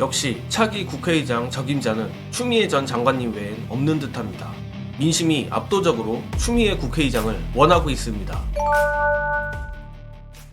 역시 차기 국회의장 적임자는 추미애 전 장관님 외엔 없는 듯합니다. 민심이 압도적으로 추미애 국회의장을 원하고 있습니다.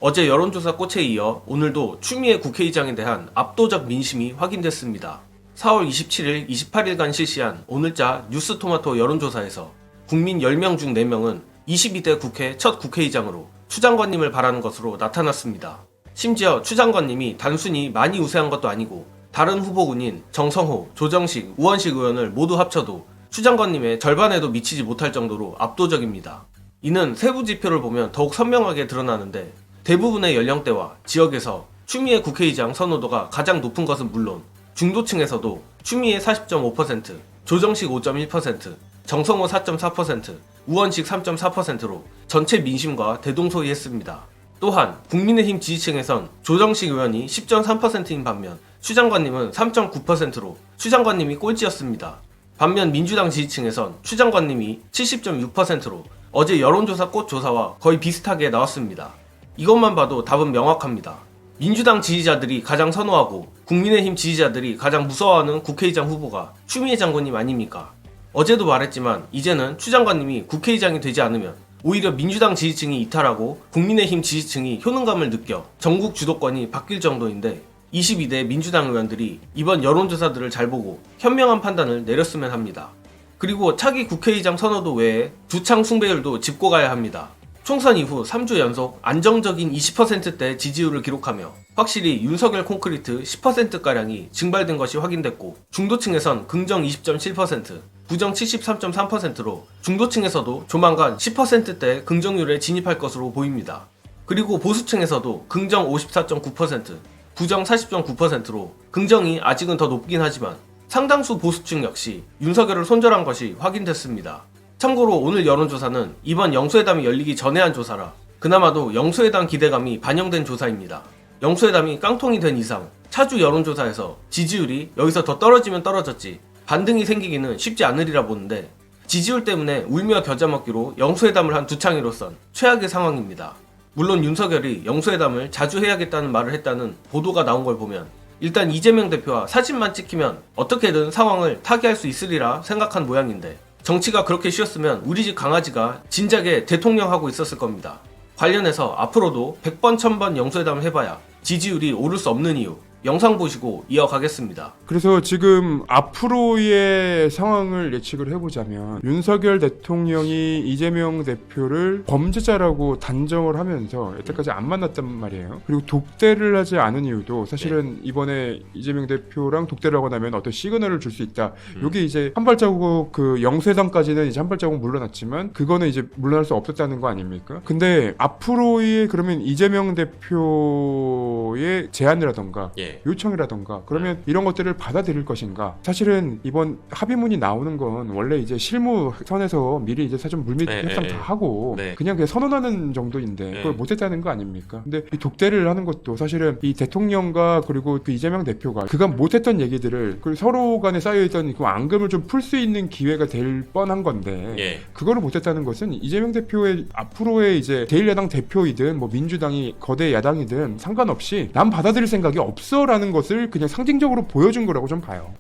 어제 여론조사 꽃에 이어 오늘도 추미애 국회의장에 대한 압도적 민심이 확인됐습니다. 4월 27일, 28일간 실시한 오늘자 뉴스토마토 여론조사에서 국민 10명 중 4명은 22대 국회 첫 국회의장으로 추 장관님을 바라는 것으로 나타났습니다. 심지어 추 장관님이 단순히 많이 우세한 것도 아니고 다른 후보군인 정성호, 조정식, 우원식 의원을 모두 합쳐도 추 장관님의 절반에도 미치지 못할 정도로 압도적입니다. 이는 세부 지표를 보면 더욱 선명하게 드러나는데 대부분의 연령대와 지역에서 추미애 국회의장 선호도가 가장 높은 것은 물론 중도층에서도 추미애 40.5%, 조정식 5.1%, 정성호 4.4%, 우원식 3.4%로 전체 민심과 대동소이했습니다. 또한 국민의힘 지지층에선 조정식 의원이 10.3%인 반면 추 장관님은 3.9%로 추 장관님이 꼴찌였습니다. 반면 민주당 지지층에선 추 장관님이 70.6%로 어제 여론조사 꽃 조사와 거의 비슷하게 나왔습니다. 이것만 봐도 답은 명확합니다. 민주당 지지자들이 가장 선호하고 국민의힘 지지자들이 가장 무서워하는 국회의장 후보가 추미애 장관님 아닙니까? 어제도 말했지만 이제는 추 장관님이 국회의장이 되지 않으면 오히려 민주당 지지층이 이탈하고 국민의힘 지지층이 효능감을 느껴 전국 주도권이 바뀔 정도인데 22대 민주당 의원들이 이번 여론조사들을 잘 보고 현명한 판단을 내렸으면 합니다. 그리고 차기 국회의장 선호도 외에 두창 숭배율도 짚고 가야 합니다. 총선 이후 3주 연속 안정적인 20%대 지지율을 기록하며 확실히 윤석열 콘크리트 10%가량이 증발된 것이 확인됐고 중도층에선 긍정 20.7%, 부정 73.3%로 중도층에서도 조만간 10%대 긍정률에 진입할 것으로 보입니다. 그리고 보수층에서도 긍정 54.9%, 부정 40.9%로 긍정이 아직은 더 높긴 하지만 상당수 보수층 역시 윤석열을 손절한 것이 확인됐습니다. 참고로 오늘 여론조사는 이번 영수회담이 열리기 전에 한 조사라 그나마도 영수회담 기대감이 반영된 조사입니다. 영수회담이 깡통이 된 이상 차주 여론조사에서 지지율이 여기서 더 떨어지면 떨어졌지 반등이 생기기는 쉽지 않으리라 보는데 지지율 때문에 울며 겨자 먹기로 영수회담을 한 두창이로선 최악의 상황입니다. 물론 윤석열이 영수회담을 자주 해야겠다는 말을 했다는 보도가 나온 걸 보면 일단 이재명 대표와 사진만 찍히면 어떻게든 상황을 타개할 수 있으리라 생각한 모양인데 정치가 그렇게 쉬웠으면 우리 집 강아지가 진작에 대통령 하고 있었을 겁니다. 관련해서 앞으로도 100번 1000번 영수회담을 해봐야 지지율이 오를 수 없는 이유 영상 보시고 이어가겠습니다. 그래서 지금 앞으로의 상황을 예측을 해보자면 윤석열 대통령이 이재명 대표를 범죄자라고 단정을 하면서 여태까지 안 만났단 말이에요. 그리고 독대를 하지 않은 이유도 사실은 이번에 이재명 대표랑 독대를 하고 나면 어떤 시그널을 줄 수 있다. 이게 이제 한 발자국 그 영수회담까지는 이제 한 발자국 물러났지만 그거는 이제 물러날 수 없었다는 거 아닙니까? 근데 앞으로의 그러면 이재명 대표의 제안이라던가 요청이라던가 그러면 이런 것들을 받아들일 것인가? 사실은 이번 합의문이 나오는 건 원래 이제 실무선에서 미리 이제 사전 물밑 협상 다 하고 그냥 선언하는 정도인데 그걸 못했다는 거 아닙니까? 근데 이 독대를 하는 것도 사실은 이 대통령과 그리고 그 이재명 대표가 그간 못했던 얘기들을 그리고 서로 간에 쌓여있던 그 앙금을 좀 풀 수 있는 기회가 될 뻔한 건데 그거를 못했다는 것은 이재명 대표의 앞으로의 이제 제1야당 대표이든 뭐 민주당이 거대 야당이든 상관없이 난 받아들일 생각이 없어 라는 것을 그냥 상징적으로 보여준 거라고 좀 봐요.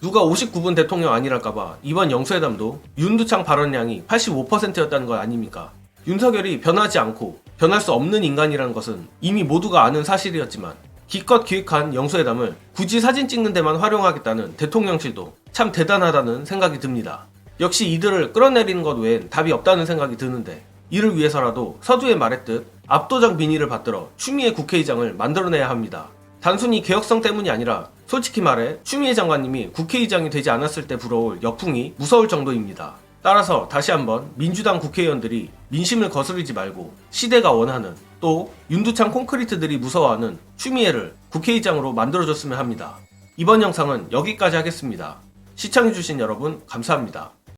누가 59분 대통령 아니랄까봐 이번 영수회담도 윤두창 발언량이 85%였다는 것 아닙니까? 윤석열이 변하지 않고 변할 수 없는 인간이라는 것은 이미 모두가 아는 사실이었지만 기껏 기획한 영수회담을 굳이 사진 찍는 데만 활용하겠다는 대통령실도 참 대단하다는 생각이 듭니다. 역시 이들을 끌어내리는 것 외엔 답이 없다는 생각이 드는데 이를 위해서라도 서두에 말했듯 압도적 민의를 받들어 추미애 국회의장을 만들어내야 합니다. 단순히 개혁성 때문이 아니라 솔직히 말해 추미애 장관님이 국회의장이 되지 않았을 때 불어올 역풍이 무서울 정도입니다. 따라서 다시 한번 민주당 국회의원들이 민심을 거스르지 말고 시대가 원하는 또 윤두창 콘크리트들이 무서워하는 추미애를 국회의장으로 만들어줬으면 합니다. 이번 영상은 여기까지 하겠습니다. 시청해주신 여러분 감사합니다.